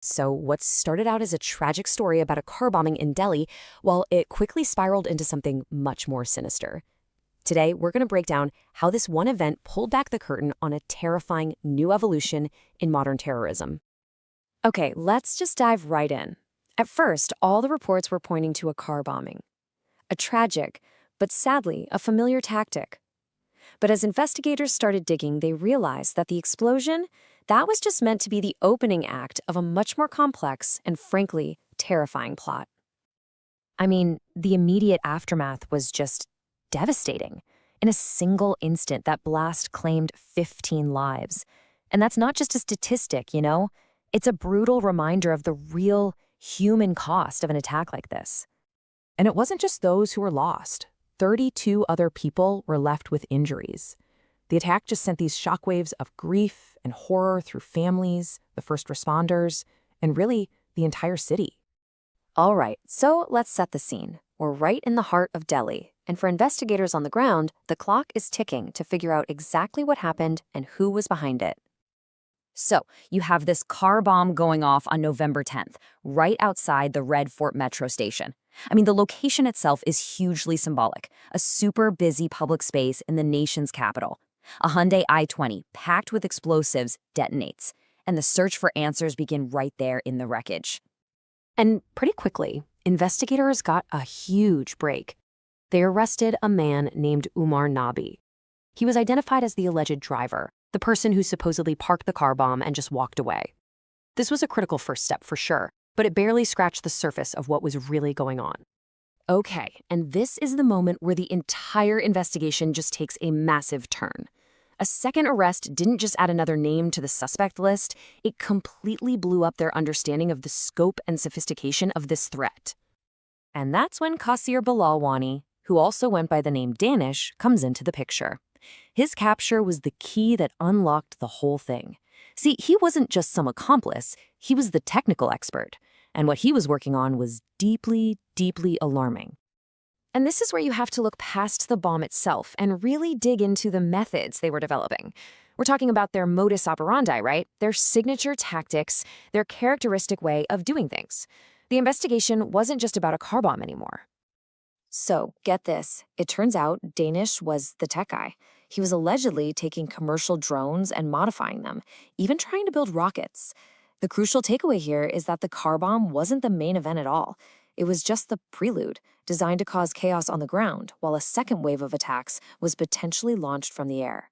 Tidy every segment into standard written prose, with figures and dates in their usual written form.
So what started out as a tragic story about a car bombing in Delhi, well, it quickly spiraled into something much more sinister. Today, we're going to break down how this one event pulled back the curtain on a terrifying new evolution in modern terrorism. Okay, let's just dive right in. At first, all the reports were pointing to a car bombing. A tragic, but sadly, a familiar tactic. But as investigators started digging, they realized that the explosion, that was just meant to be the opening act of a much more complex and, frankly, terrifying plot. I mean, the immediate aftermath was just devastating. In a single instant, that blast claimed 15 lives. And that's not just a statistic, you know? It's a brutal reminder of the real human cost of an attack like this. And it wasn't just those who were lost. 32 other people were left with injuries. The attack just sent these shockwaves of grief and horror through families, the first responders, and really the entire city. All right, so let's set the scene. We're right in the heart of Delhi, and for investigators on the ground, the clock is ticking to figure out exactly what happened and who was behind it. So, you have this car bomb going off on November 10th, right outside the Red Fort metro station. I mean, the location itself is hugely symbolic, a super busy public space in the nation's capital. A Hyundai i20, packed with explosives, detonates, and the search for answers begin right there in the wreckage. And pretty quickly, investigators got a huge break. They arrested a man named Umar Nabi. He was identified as the alleged driver, the person who supposedly parked the car bomb and just walked away. This was a critical first step for sure, but it barely scratched the surface of what was really going on. Okay, and this is the moment where the entire investigation just takes a massive turn. A second arrest didn't just add another name to the suspect list, it completely blew up their understanding of the scope and sophistication of this threat. And that's when Jasir Bilal Wani, who also went by the name Danish, comes into the picture. His capture was the key that unlocked the whole thing. See, he wasn't just some accomplice, he was the technical expert. And what he was working on was deeply, deeply alarming. And this is where you have to look past the bomb itself and really dig into the methods they were developing. We're talking about their modus operandi, right? Their signature tactics, their characteristic way of doing things. The investigation wasn't just about a car bomb anymore. So, get this. It turns out Danish was the tech guy. He was allegedly taking commercial drones and modifying them, even trying to build rockets. The crucial takeaway here is that the car bomb wasn't the main event at all. It was just the prelude, designed to cause chaos on the ground, while a second wave of attacks was potentially launched from the air.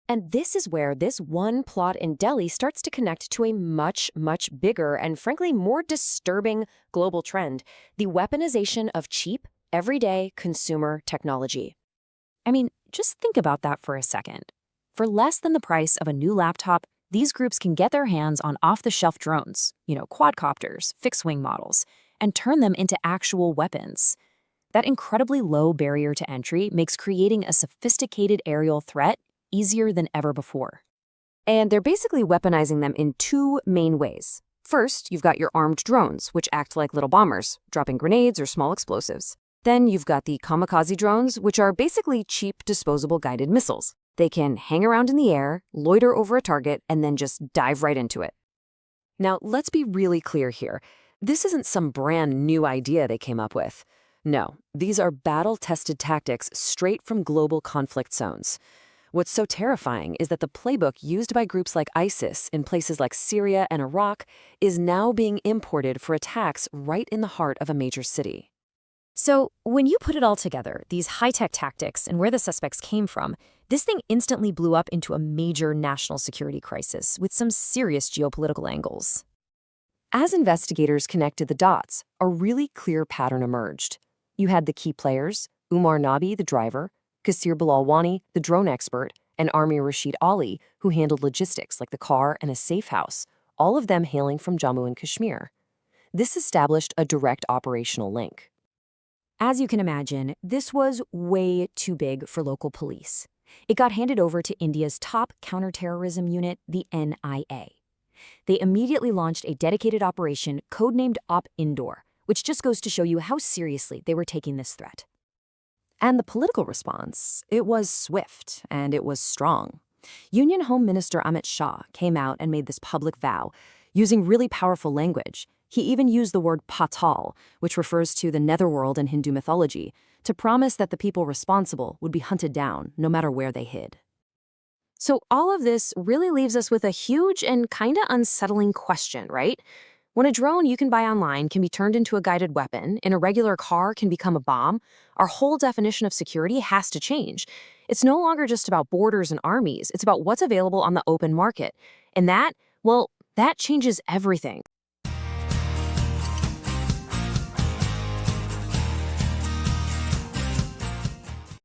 And this is where this one plot in Delhi starts to connect to a much, much bigger and frankly more disturbing global trend, the weaponization of cheap, everyday consumer technology. I mean, just think about that for a second. For less than the price of a new laptop, these groups can get their hands on off-the-shelf drones, quadcopters, fixed-wing models, and turn them into actual weapons. That incredibly low barrier to entry makes creating a sophisticated aerial threat easier than ever before. And they're basically weaponizing them in two main ways. First, you've got your armed drones, which act like little bombers, dropping grenades or small explosives. Then you've got the kamikaze drones, which are basically cheap, disposable guided missiles. They can hang around in the air, loiter over a target, and then just dive right into it. Now, let's be really clear here. This isn't some brand new idea they came up with. No, these are battle-tested tactics straight from global conflict zones. What's so terrifying is that the playbook used by groups like ISIS in places like Syria and Iraq is now being imported for attacks right in the heart of a major city. So, when you put it all together, these high-tech tactics and where the suspects came from, this thing instantly blew up into a major national security crisis with some serious geopolitical angles. As investigators connected the dots, a really clear pattern emerged. You had the key players, Umar Nabi, the driver, Jasir Bilal Wani, the drone expert, and Amir Rashid Ali, who handled logistics like the car and a safe house, all of them hailing from Jammu and Kashmir. This established a direct operational link. As you can imagine, this was way too big for local police. It got handed over to India's top counterterrorism unit, the NIA. They immediately launched a dedicated operation codenamed Op Indoor, which just goes to show you how seriously they were taking this threat. And the political response, it was swift and it was strong. Union Home Minister Amit Shah came out and made this public vow. using really powerful language. He even used the word patal, which refers to the netherworld in Hindu mythology, to promise that the people responsible would be hunted down, no matter where they hid. So all of this really leaves us with a huge and kinda unsettling question, right? When a drone you can buy online can be turned into a guided weapon, and a regular car can become a bomb, our whole definition of security has to change. It's no longer just about borders and armies, it's about what's available on the open market. And that, well, that changes everything.